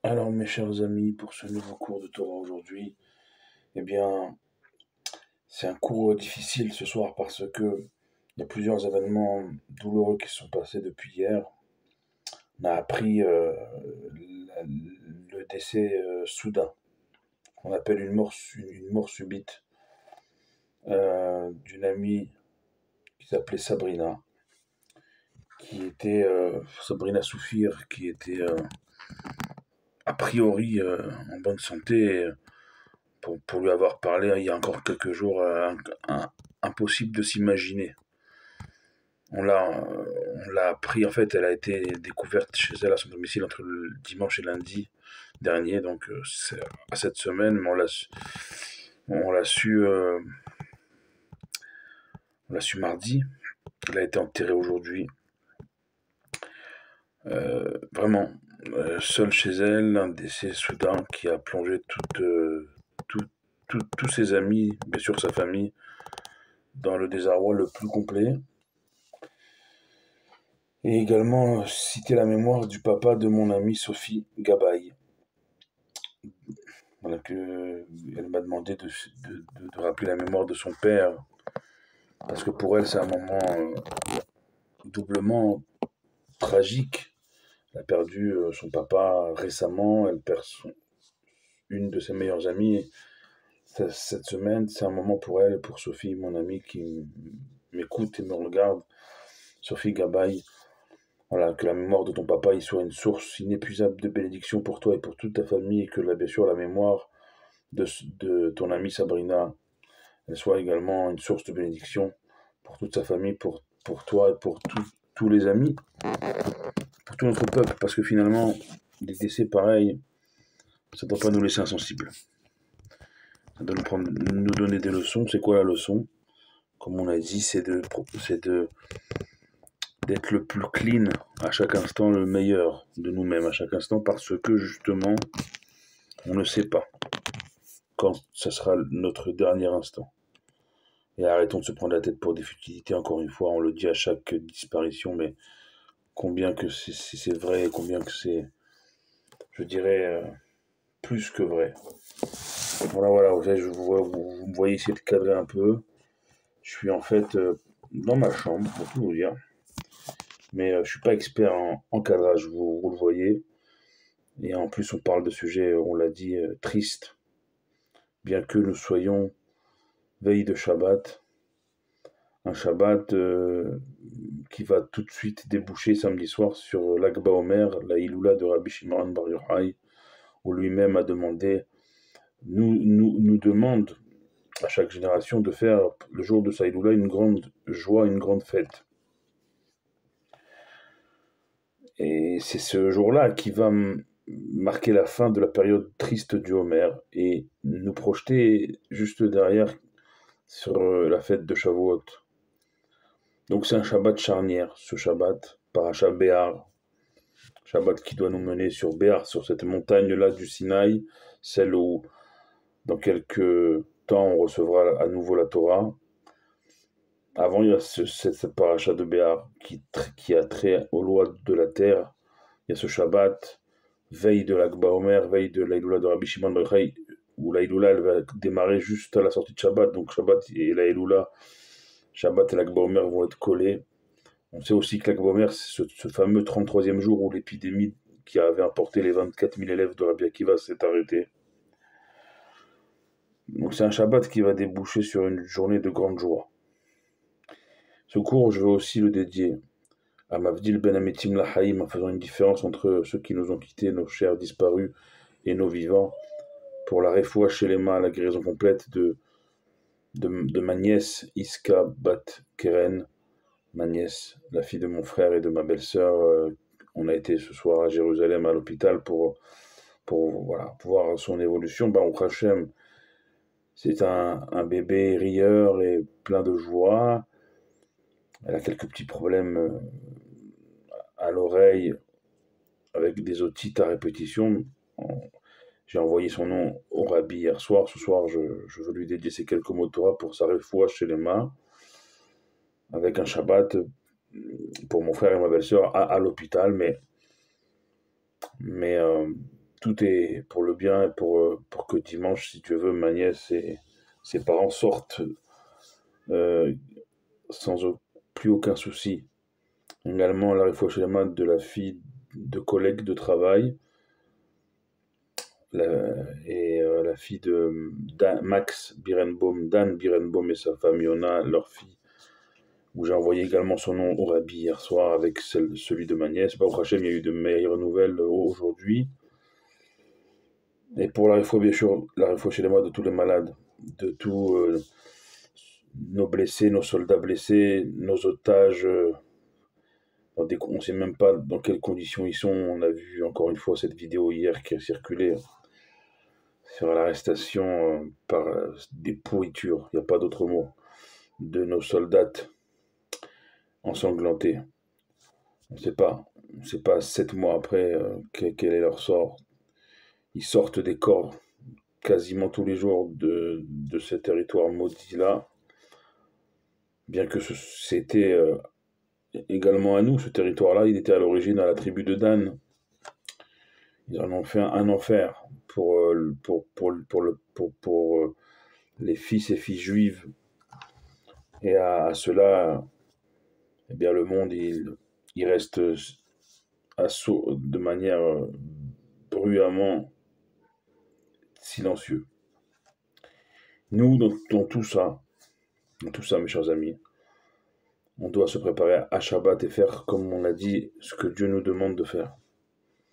Alors, mes chers amis, pour ce nouveau cours de Torah aujourd'hui, eh bien, c'est un cours difficile ce soir parce que il y a plusieurs événements douloureux qui se sont passés depuis hier. On a appris le décès soudain, qu'on appelle une mort subite, d'une amie qui s'appelait Sabrina, Sabrina Soufir, qui était a priori en bonne santé. Pour lui avoir parlé il y a encore quelques jours, impossible de s'imaginer. On l'a, on l'a appris, en fait, elle a été découverte chez elle à son domicile entre le dimanche et lundi dernier, donc c'est à cette semaine, mais on l'a su, on l'a su mardi. Elle a été enterrée aujourd'hui. Vraiment, seule chez elle, un décès soudain qui a plongé tout- tous ses amis, bien sûr sa famille, dans le désarroi le plus complet. Et également citer la mémoire du papa de mon amie Sophie Gabaye. Voilà, elle m'a demandé de rappeler la mémoire de son père, parce que pour elle c'est un moment doublement tragique. Elle a perdu son papa récemment, elle perd une de ses meilleures amies. Cette semaine, c'est un moment pour elle et pour Sophie, mon amie, qui m'écoute et me regarde. Sophie Gabaye, voilà, que la mémoire de ton papa y soit une source inépuisable de bénédiction pour toi et pour toute ta famille, et que bien sûr la mémoire de ton amie Sabrina, elle soit également une source de bénédiction pour toute sa famille, pour toi et pour tous les amis, pour tout notre peuple, parce que finalement, des décès pareils, ça ne doit pas nous laisser insensibles. Ça doit nous donner des leçons. C'est quoi la leçon? Comme on a dit, d'être le plus clean à chaque instant, le meilleur de nous-mêmes à chaque instant, parce que justement, on ne sait pas quand ça sera notre dernier instant. Et arrêtons de se prendre la tête pour des futilités, encore une fois, on le dit à chaque disparition, mais combien que c'est vrai, combien que c'est, je dirais, plus que vrai. Voilà, vous me voyez essayer de cadrer un peu. Je suis en fait dans ma chambre, pour tout vous dire, mais je suis pas expert en cadrage, vous le voyez. Et en plus, on parle de sujets, on l'a dit, tristes, bien que nous soyons veille de Shabbat, un Shabbat qui va tout de suite déboucher samedi soir sur l'Akba Omer, la Iloula de Rabbi Shimon Bar Yochai, où lui-même a demandé, nous demande à chaque génération de faire le jour de sa Iloula une grande joie, une grande fête. Et c'est ce jour-là qui va marquer la fin de la période triste du Homer et nous projeter juste derrière sur la fête de Shavuot. Donc c'est un Shabbat charnière, ce Shabbat, Parashat Béar, Shabbat qui doit nous mener sur Béar, sur cette montagne-là du Sinaï, celle où dans quelques temps on recevra à nouveau la Torah. Avant, il y a cette paracha de Béar qui a trait aux lois de la terre. Il y a ce Shabbat, veille de l'Akba Omer, veille de l'Aïloula de Rabbi Shimon Bar Yochai, où l'Aïloula elle va démarrer juste à la sortie de Shabbat. Donc Shabbat et l'Aïloula, Shabbat et l'Akba Omer vont être collés. On sait aussi que l'Akba Omer, c'est ce fameux 33e jour où l'épidémie qui avait importé les 24 000 élèves de Rabbi Akiva s'est arrêtée. Donc c'est un Shabbat qui va déboucher sur une journée de grande joie. Ce cours, je veux aussi le dédier à Mavdil Ben Ametim Lahaïm, en faisant une différence entre ceux qui nous ont quittés, nos chers disparus, et nos vivants, pour la refoua chez les mains, la guérison complète de ma nièce Iska Bat Keren, ma nièce, la fille de mon frère et de ma belle-sœur. On a été ce soir à Jérusalem, à l'hôpital, pour voilà, voir son évolution. Baruch Hashem, c'est un bébé rieur et plein de joie. Elle a quelques petits problèmes à l'oreille avec des otites à répétition. J'ai envoyé son nom au rabbi hier soir. Ce soir, je veux lui dédier ces quelques mots de Torah pour sa refoua chez les mains, avec un Shabbat pour mon frère et ma belle-sœur à l'hôpital. Mais tout est pour le bien et pour que dimanche, si tu veux, ma nièce et ses parents sortent euh, sans plus aucun souci. Également, la réfouachelema de la fille de collègue de travail la fille de Max Birenbaum, Dan Birenbaum et sa femme Yona, leur fille, où j'ai envoyé également son nom au Rabbi hier soir avec celui de ma nièce. Bah, au Hachem, il y a eu de meilleures nouvelles aujourd'hui. Et pour la réfoua, bien sûr, la réfoua chez les mois de tous les malades, de tous nos blessés, nos soldats blessés, nos otages. On ne sait même pas dans quelles conditions ils sont. On a vu encore une fois cette vidéo hier qui a circulé sur l'arrestation par des pourritures, il n'y a pas d'autre mot, de nos soldats ensanglantés. On ne sait pas 7 mois après quel est leur sort. Ils sortent des corps quasiment tous les jours de ce territoire maudit-là, bien que c'était également à nous, ce territoire-là, il était à l'origine à la tribu de Dan. Ils en ont fait un enfer pour les fils et filles juives. Et à cela, eh bien, le monde, il reste de manière bruyamment silencieux. Nous, dans tout ça, mes chers amis, on doit se préparer à Shabbat et faire, comme on l'a dit, ce que Dieu nous demande de faire.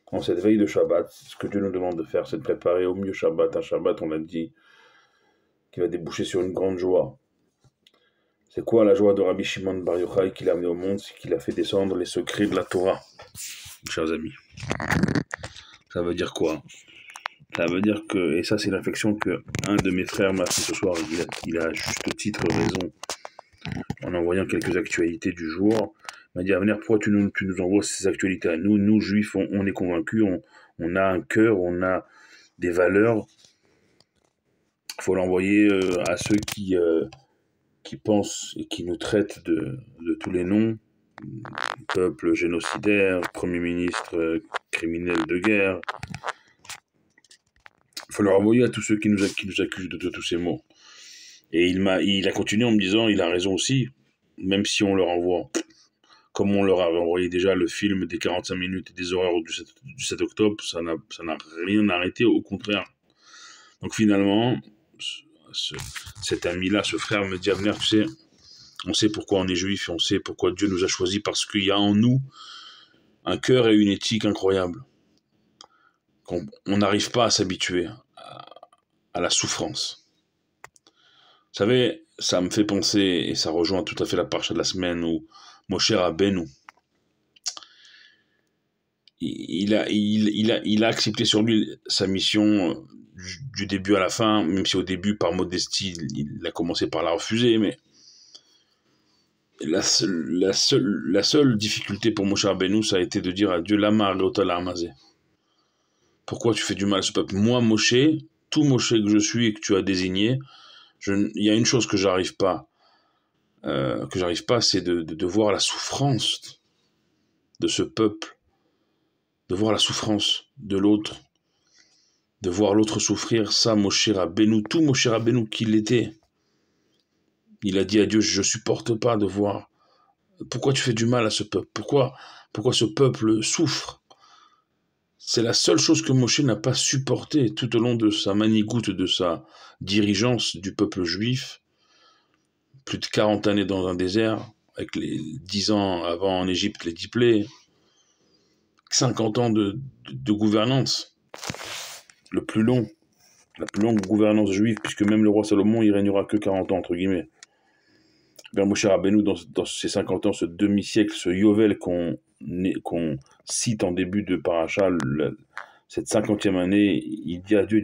En cette veille de Shabbat, ce que Dieu nous demande de faire, c'est de préparer au mieux Shabbat. Un Shabbat, on l'a dit, qui va déboucher sur une grande joie. C'est quoi la joie de Rabbi Shimon Bar Yochai qu'il a amené au monde? C'est qu'il a fait descendre les secrets de la Torah, chers amis. Ça veut dire quoi? Ça veut dire que, et ça c'est l'inflexion que un de mes frères m'a fait ce soir, il a à juste titre raison, en envoyant quelques actualités du jour. Il m'a dit, Avner, pourquoi tu nous envoies ces actualités à nous? Nous, juifs, on est convaincus, on a un cœur, on a des valeurs. Il faut l'envoyer à ceux qui pensent et qui nous traitent de tous les noms, peuple génocidaire, premier ministre criminel de guerre. Il faut leur envoyer à tous ceux qui nous accusent de tous ces mots. Et il a continué en me disant, il a raison aussi, même si on leur envoie, comme on leur avait envoyé déjà le film des 45 minutes et des horreurs du 7 octobre, ça n'a rien arrêté, au contraire. Donc finalement, cet ami-là, ce frère me dit, Avner, tu sais, on sait pourquoi on est juif et on sait pourquoi Dieu nous a choisis, parce qu'il y a en nous un cœur et une éthique incroyables. On n'arrive pas à s'habituer à la souffrance. Vous savez, ça me fait penser, et ça rejoint tout à fait la parcha de la semaine, où Moshe Rabbeinu, il a accepté sur lui sa mission du début à la fin, même si au début, par modestie, il a commencé par la refuser, mais la seule difficulté pour Moshe Rabbeinu, ça a été de dire à Dieu, Lama Arleota Amazé. Pourquoi tu fais du mal à ce peuple? Moi, Moshe, tout Moshe que je suis et que tu as désigné, il y a une chose que j'arrive pas, c'est de voir la souffrance de ce peuple, de voir la souffrance de l'autre, de voir l'autre souffrir. Ça, Moshe Rabbeinu, tout Moshe Rabbeinu qu'il était, il a dit à Dieu, je supporte pas de voir. Pourquoi tu fais du mal à ce peuple? Pourquoi ce peuple souffre? C'est la seule chose que Moshe n'a pas supporté tout au long de sa manigoute, de sa dirigeance du peuple juif. Plus de 40 années dans un désert, avec les 10 ans avant en Égypte, les 10 plaies, 50 ans de gouvernance, la plus longue gouvernance juive, puisque même le roi Salomon, il régnera que 40 ans, entre guillemets. Moshe Rabbeinu, dans ces 50 ans, ce demi-siècle, ce Yovel qu'on cite en début de paracha, cette 50e année, il dit à Dieu,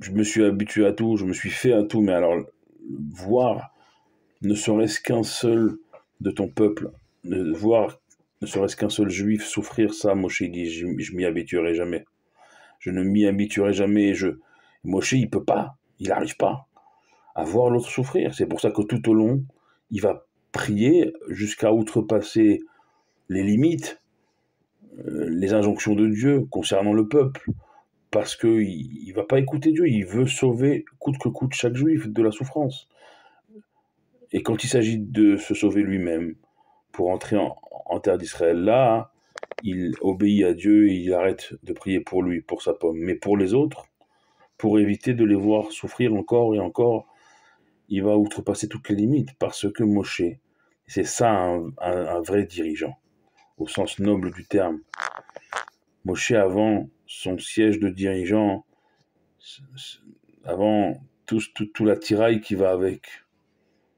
je me suis habitué à tout, je me suis fait à tout, mais alors, voir ne serait-ce qu'un seul de ton peuple, voir ne serait-ce qu'un seul juif souffrir, ça, Moshe dit, je m'y habituerai jamais. Je ne m'y habituerai jamais. Moshe, il peut pas, il n'arrive pas à voir l'autre souffrir. C'est pour ça que tout au long, il va prier jusqu'à outrepasser les limites les injonctions de Dieu concernant le peuple, parce qu'il ne va pas écouter Dieu, il veut sauver coûte que coûte chaque juif de la souffrance. Et quand il s'agit de se sauver lui-même pour entrer en terre d'Israël, là, il obéit à Dieu et il arrête de prier pour lui, pour sa pomme. Mais pour les autres, pour éviter de les voir souffrir encore et encore, il va outrepasser toutes les limites, parce que Moshe, c'est ça un vrai dirigeant, au sens noble du terme. Moshe, avant son siège de dirigeant, avant tout l'attirail qui va avec,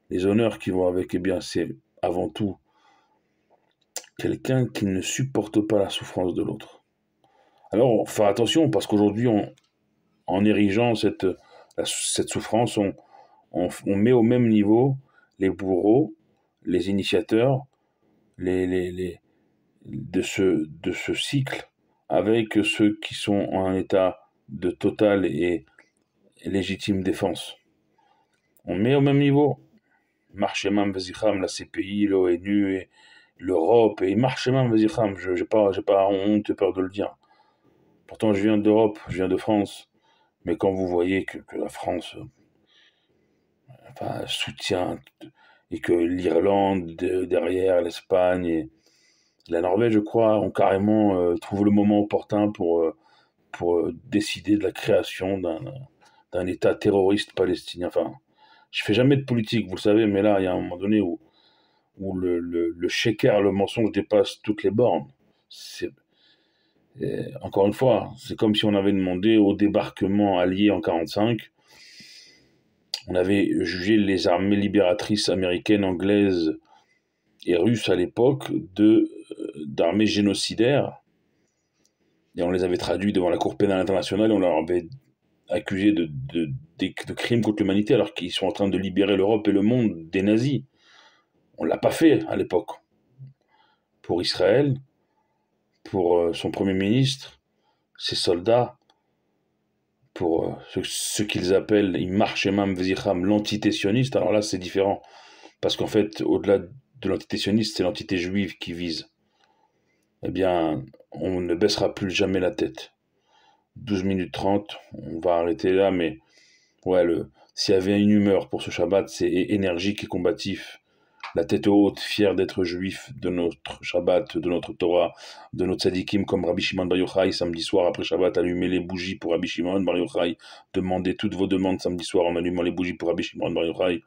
les honneurs qui vont avec, eh bien, c'est avant tout quelqu'un qui ne supporte pas la souffrance de l'autre. Alors, faire attention, parce qu'aujourd'hui, en érigeant cette souffrance, on met au même niveau les bourreaux, les initiateurs, de ce cycle, avec ceux qui sont en état de totale et légitime défense. On met au même niveau. Marchemam Vezicham, la CPI, l'ONU, et l'Europe, et Marchemam Vezicham, je n'ai pas honte et peur de le dire. Pourtant, je viens d'Europe, je viens de France, mais quand vous voyez que la France soutient, et que l'Irlande, derrière, l'Espagne, et la Norvège, je crois, ont carrément trouvé le moment opportun pour décider de la création d'un État terroriste palestinien. Enfin, je fais jamais de politique, vous le savez, mais là, il y a un moment donné où le shaker, le mensonge dépasse toutes les bornes. Encore une fois, c'est comme si on avait demandé au débarquement allié en 1945, on avait jugé les armées libératrices américaines, anglaises et russes à l'époque d'armées génocidaires, et on les avait traduits devant la Cour pénale internationale, et on leur avait accusés de crimes contre l'humanité, alors qu'ils sont en train de libérer l'Europe et le monde des nazis. On ne l'a pas fait à l'époque. Pour Israël, pour son Premier ministre, ses soldats, pour ce qu'ils appellent Imar Shemam Vezicham, l'entité sioniste, alors là c'est différent. Parce qu'en fait, au-delà de l'entité sioniste, c'est l'entité juive qui vise. Eh bien, on ne baissera plus jamais la tête. 12 minutes 30, on va arrêter là, mais ouais, s'il y avait une humeur pour ce Shabbat, c'est énergique et combatif. La tête haute, fier d'être juif, de notre Shabbat, de notre Torah, de notre tzadikim comme Rabbi Shimon Bar Yochai, samedi soir après Shabbat, allumer les bougies pour Rabbi Shimon Bar Yochai, demandez toutes vos demandes samedi soir en allumant les bougies pour Rabbi Shimon Bar Yochai.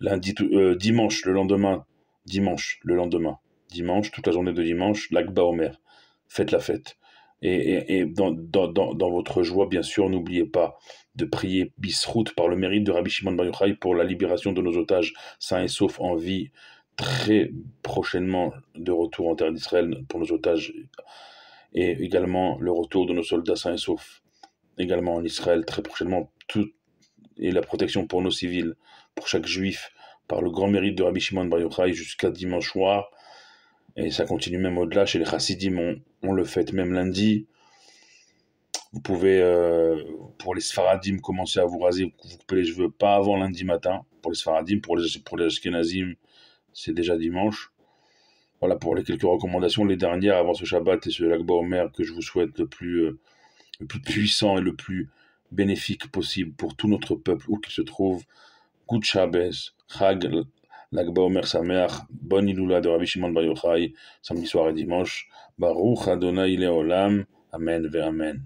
Dimanche, le lendemain, dimanche, toute la journée de dimanche, l'Akba Omer, faites la fête. Et dans votre joie, bien sûr, n'oubliez pas de prier Bisrout par le mérite de Rabbi Shimon Bar Yochai pour la libération de nos otages sains et saufs en vie, très prochainement de retour en terre d'Israël pour nos otages, et également le retour de nos soldats sains et saufs, également en Israël très prochainement, et la protection pour nos civils, pour chaque juif, par le grand mérite de Rabbi Shimon Bar Yochai jusqu'à dimanche soir. Et ça continue même au-delà, chez les Chassidim, on le fête même lundi. Vous pouvez, pour les Sfaradim, commencer à vous raser, vous couper les cheveux, pas avant lundi matin, pour les Sfaradim, pour les Ashkenazim, c'est déjà dimanche. Voilà pour les quelques recommandations, les dernières avant ce Shabbat et ce Lag BaOmer que je vous souhaite le plus puissant et le plus bénéfique possible pour tout notre peuple, où qu'il se trouve. Good Shabbos, Chag, Lag BaOmer Sameach, bonne Iloula de Rabbi Shimon Bar Yochai, samedi soir et dimanche. Baruch Adonai Leolam, Amen ve Amen.